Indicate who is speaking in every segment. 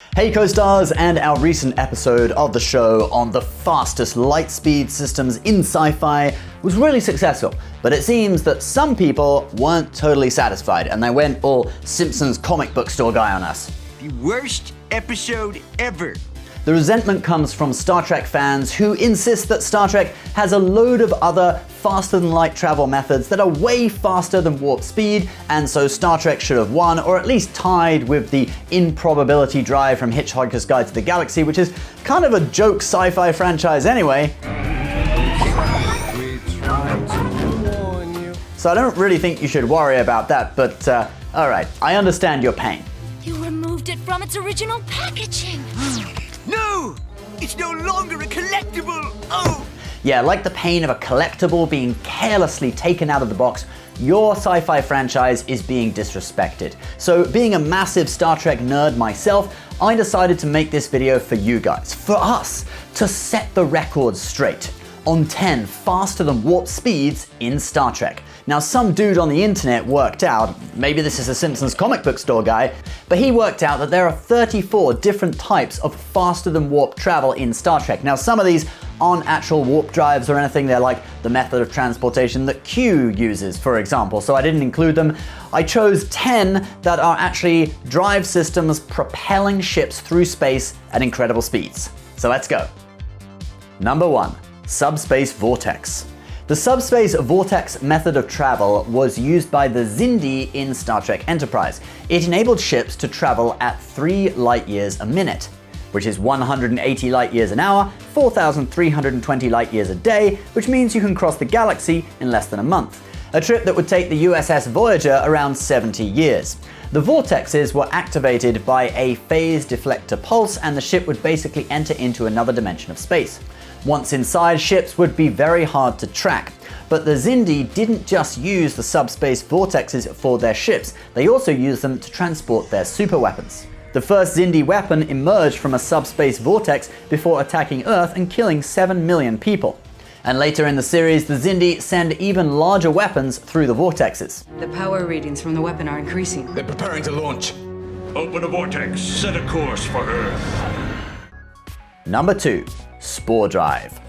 Speaker 1: Hey co-stars, and our recent episode of the show on the fastest light speed systems in sci-fi was really successful, but it seems that some people weren't totally satisfied and they went all Simpsons comic book store guy on us.
Speaker 2: The worst episode ever.
Speaker 1: The resentment comes from Star Trek fans who insist that Star Trek has a load of other faster-than-light travel methods that are way faster than warp speed, and so Star Trek should have won, or at least tied with the Improbability Drive from Hitchhiker's Guide to the Galaxy, which is kind of a joke sci-fi franchise anyway. So I don't really think you should worry about that, but alright, I understand your pain.
Speaker 3: You removed it from its original packaging.
Speaker 2: No! It's no longer a collectible! Oh!
Speaker 1: Yeah, like the pain of a collectible being carelessly taken out of the box, your sci-fi franchise is being disrespected. So being a massive Star Trek nerd myself, I decided to make this video for you guys, for us, to set the record straight on 10 faster than warp speeds in Star Trek. Now, some dude on the internet worked out, maybe this is a Simpsons comic book store guy, but he worked out that there are 34 different types of faster than warp travel in Star Trek. Now, some of these aren't actual warp drives or anything, they're like the method of transportation that Q uses, for example, so I didn't include them. I chose 10 that are actually drive systems propelling ships through space at incredible speeds. So let's go. Number 1. Subspace Vortex. The Subspace Vortex method of travel was used by the Xindi in Star Trek Enterprise. It enabled ships to travel at 3 light years a minute, which is 180 light years an hour, 4,320 light years a day, which means you can cross the galaxy in less than a month. A trip that would take the USS Voyager around 70 years. The vortexes were activated by a phase deflector pulse, and the ship would basically enter into another dimension of space. Once inside, ships would be very hard to track. But the Xindi didn't just use the subspace vortexes for their ships, they also used them to transport their superweapons. The first Xindi weapon emerged from a subspace vortex before attacking Earth and killing 7 million people. And later in the series, the Xindi send even larger weapons through the vortexes.
Speaker 4: The power readings from the weapon are increasing.
Speaker 5: They're preparing to launch.
Speaker 6: Open a vortex, set a course for Earth.
Speaker 1: Number 2. Spore Drive.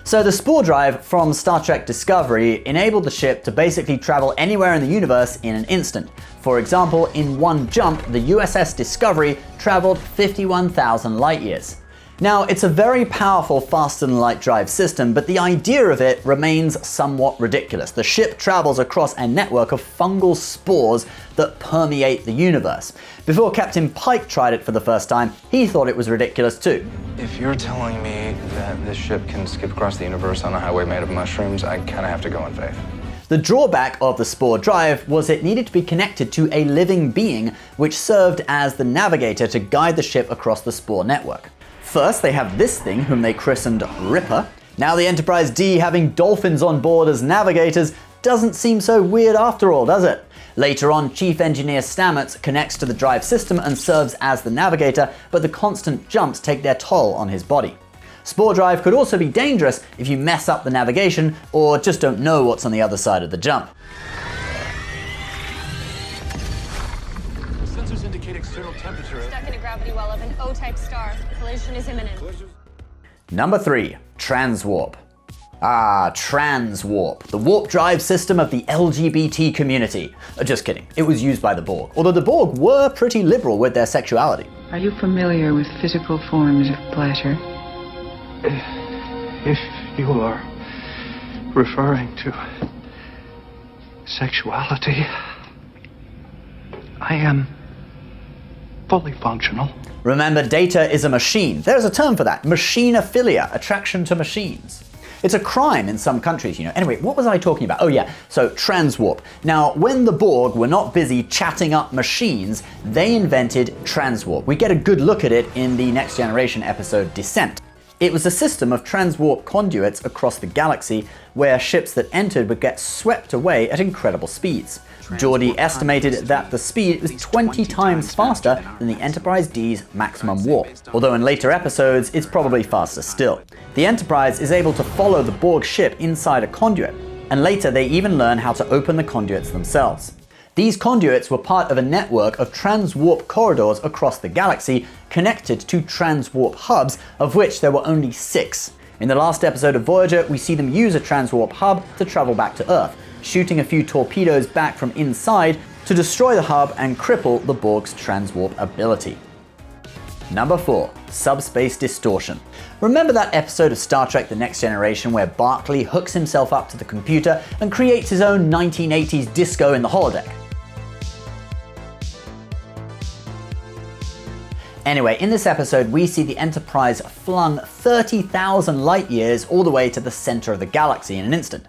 Speaker 1: So the Spore Drive from Star Trek Discovery enabled the ship to basically travel anywhere in the universe in an instant. For example, in one jump, the USS Discovery traveled 51,000 light years. Now, it's a very powerful faster-than-light drive system, but the idea of it remains somewhat ridiculous. The ship travels across a network of fungal spores that permeate the universe. Before Captain Pike tried it for the first time, he thought it was ridiculous too.
Speaker 7: If you're telling me that this ship can skip across the universe on a highway made of mushrooms, I kind of have to go on faith.
Speaker 1: The drawback of the Spore Drive was it needed to be connected to a living being, which served as the navigator to guide the ship across the Spore network. First, they have this thing, whom they christened Ripper. Now the Enterprise D having dolphins on board as navigators doesn't seem so weird after all, does it? Later on, Chief Engineer Stamets connects to the drive system and serves as the navigator, but the constant jumps take their toll on his body. Spore Drive could also be dangerous if you mess up the navigation or just don't know what's on the other side of the jump.
Speaker 5: Sensors indicate external temperature.
Speaker 3: Stuck in a gravity well of an O-type star. Collision is imminent.
Speaker 1: Number 3. Transwarp. Transwarp, the warp drive system of the LGBT community. Just kidding, it was used by the Borg, although the Borg were pretty liberal with their sexuality.
Speaker 4: Are you familiar with physical forms of pleasure?
Speaker 8: If you are referring to sexuality, I am fully functional.
Speaker 1: Remember, data is a machine. There's a term for that, machinophilia, attraction to machines. It's a crime in some countries, you know. Anyway, what was I talking about? Oh yeah, so transwarp. Now, when the Borg were not busy chatting up machines, they invented transwarp. We get a good look at it in the Next Generation episode Descent. It was a system of transwarp conduits across the galaxy where ships that entered would get swept away at incredible speeds. Geordi estimated that the speed was 20 times faster than the Enterprise D's maximum warp, although in later episodes it's probably faster still. The Enterprise is able to follow the Borg ship inside a conduit, and later they even learn how to open the conduits themselves. These conduits were part of a network of transwarp corridors across the galaxy connected to transwarp hubs, of which there were only 6. In the last episode of Voyager, we see them use a transwarp hub to travel back to Earth, shooting a few torpedoes back from inside to destroy the hub and cripple the Borg's transwarp ability. Number 4. Subspace Distortion. Remember that episode of Star Trek The Next Generation where Barclay hooks himself up to the computer and creates his own 1980s disco in the holodeck? Anyway, in this episode we see the Enterprise flung 30,000 light years all the way to the center of the galaxy in an instant.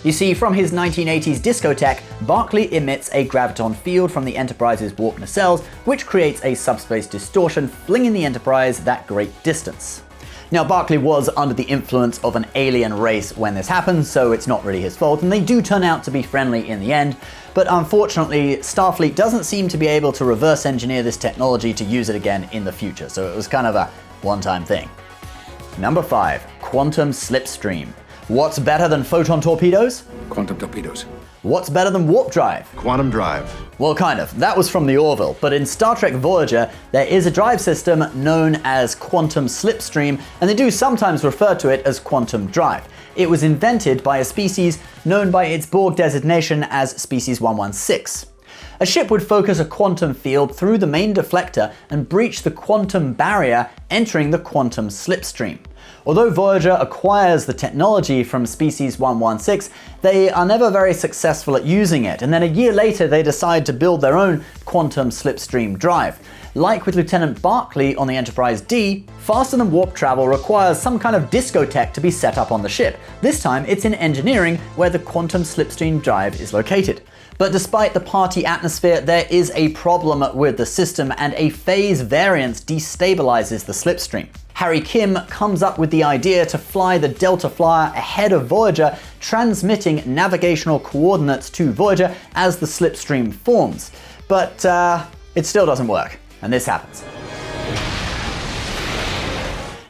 Speaker 1: You see, from his 1980s discotheque, Barclay emits a graviton field from the Enterprise's warp nacelles, which creates a subspace distortion, flinging the Enterprise that great distance. Now, Barclay was under the influence of an alien race when this happened, so it's not really his fault, and they do turn out to be friendly in the end, but unfortunately, Starfleet doesn't seem to be able to reverse engineer this technology to use it again in the future, so it was kind of a one-time thing. Number 5. Quantum Slipstream. What's better than photon torpedoes?
Speaker 5: Quantum torpedoes.
Speaker 1: What's better than warp drive?
Speaker 5: Quantum drive.
Speaker 1: Well, kind of. That was from the Orville, but in Star Trek Voyager, there is a drive system known as Quantum Slipstream, and they do sometimes refer to it as Quantum Drive. It was invented by a species known by its Borg designation as Species 116. A ship would focus a quantum field through the main deflector and breach the quantum barrier, entering the quantum slipstream. Although Voyager acquires the technology from Species 116, they are never very successful at using it, and then a year later they decide to build their own quantum slipstream drive. Like with Lieutenant Barclay on the Enterprise D, faster than warp travel requires some kind of discotheque to be set up on the ship. This time it's in engineering, where the quantum slipstream drive is located. But despite the party atmosphere, there is a problem with the system, and a phase variance destabilizes the slipstream. Harry Kim comes up with the idea to fly the Delta Flyer ahead of Voyager, transmitting navigational coordinates to Voyager as the slipstream forms. But it still doesn't work, and this happens.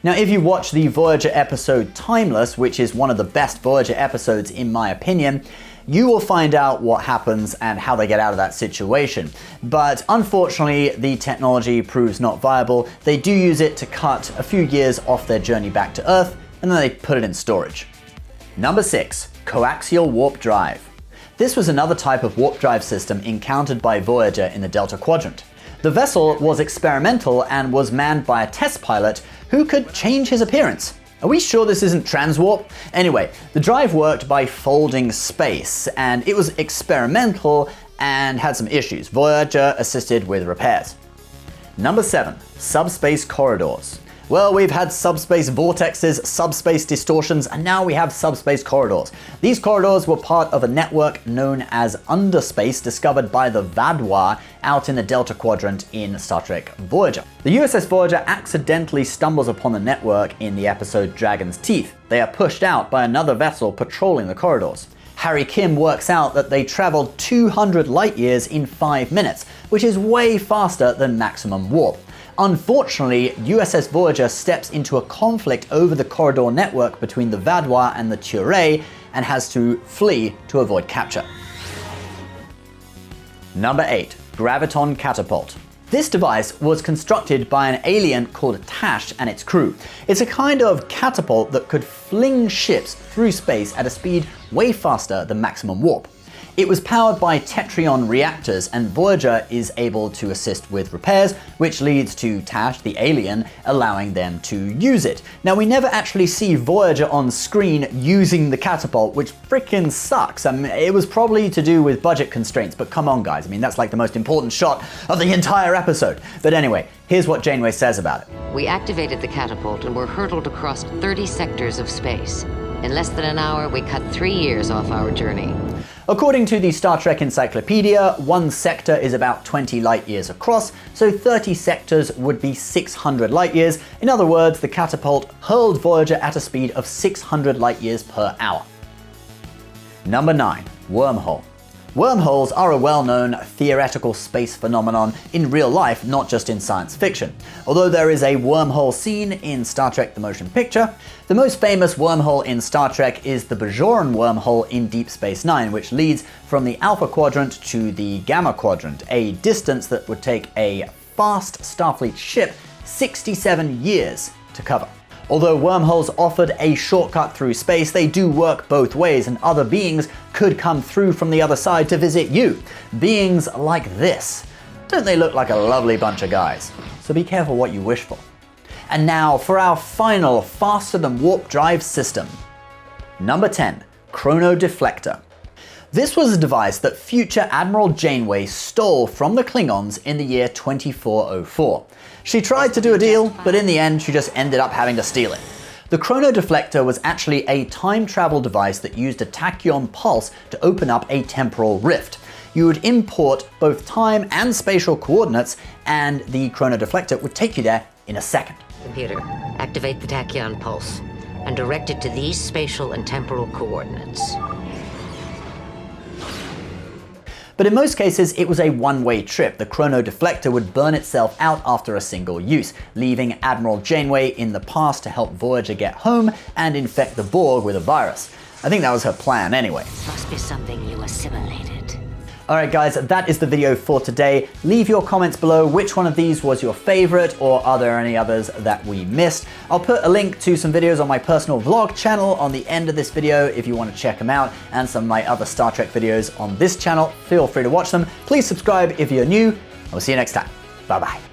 Speaker 1: Now, if you watch the Voyager episode Timeless, which is one of the best Voyager episodes in my opinion, you will find out what happens and how they get out of that situation. But unfortunately, the technology proves not viable. They do use it to cut a few years off their journey back to Earth, and then they put it in storage. Number 6. Coaxial warp drive. This was another type of warp drive system encountered by Voyager in the Delta Quadrant. The vessel was experimental and was manned by a test pilot who could change his appearance. Are we sure this isn't transwarp? Anyway, the drive worked by folding space, and it was experimental and had some issues. Voyager assisted with repairs. Number 7. Subspace Corridors. Well, we've had subspace vortexes, subspace distortions, and now we have subspace corridors. These corridors were part of a network known as Underspace, discovered by the Vadwa out in the Delta Quadrant in Star Trek Voyager. The USS Voyager accidentally stumbles upon the network in the episode Dragon's Teeth. They are pushed out by another vessel patrolling the corridors. Harry Kim works out that they traveled 200 light years in 5 minutes, which is way faster than maximum warp. Unfortunately, USS Voyager steps into a conflict over the corridor network between the Vadwa and the Turay and has to flee to avoid capture. Number 8. Graviton Catapult. This device was constructed by an alien called Tash and its crew. It's a kind of catapult that could fling ships through space at a speed way faster than maximum warp. It was powered by Tetrion reactors, and Voyager is able to assist with repairs, which leads to Tash, the alien, allowing them to use it. Now, we never actually see Voyager on screen using the catapult, which freaking sucks. I mean, it was probably to do with budget constraints, but come on guys, I mean, that's like the most important shot of the entire episode. But anyway, here's what Janeway says about it.
Speaker 9: We activated the catapult and were hurtled across 30 sectors of space. In less than an hour, we cut 3 years off our journey.
Speaker 1: According to the Star Trek Encyclopedia, one sector is about 20 light years across, so 30 sectors would be 600 light years. In other words, the catapult hurled Voyager at a speed of 600 light years per hour. Number 9. Wormhole. Wormholes are a well-known theoretical space phenomenon in real life, not just in science fiction. Although there is a wormhole scene in Star Trek the Motion Picture, the most famous wormhole in Star Trek is the Bajoran wormhole in Deep Space Nine, which leads from the Alpha Quadrant to the Gamma Quadrant, a distance that would take a fast Starfleet ship 67 years to cover. Although wormholes offered a shortcut through space, they do work both ways, and other beings could come through from the other side to visit you. Beings like this. Don't they look like a lovely bunch of guys? So be careful what you wish for. And now for our final faster than warp drive system. Number 10, Chrono Deflector. This was a device that future Admiral Janeway stole from the Klingons in the year 2404. She tried to do a deal, but in the end she just ended up having to steal it. The Chrono Deflector was actually a time travel device that used a tachyon pulse to open up a temporal rift. You would import both time and spatial coordinates, and the Chrono Deflector would take you there in a second.
Speaker 9: Computer, activate the tachyon pulse and direct it to these spatial and temporal coordinates.
Speaker 1: But in most cases, it was a one-way trip. The Chrono Deflector would burn itself out after a single use, leaving Admiral Janeway in the past to help Voyager get home and infect the Borg with a virus. I think that was her plan anyway.
Speaker 9: Must be something you assimilated.
Speaker 1: Alright guys, that is the video for today. Leave your comments below which one of these was your favorite, or are there any others that we missed. I'll put a link to some videos on my personal vlog channel on the end of this video if you want to check them out, and some of my other Star Trek videos on this channel. Feel free to watch them. Please subscribe if you're new. I'll see you next time. Bye bye.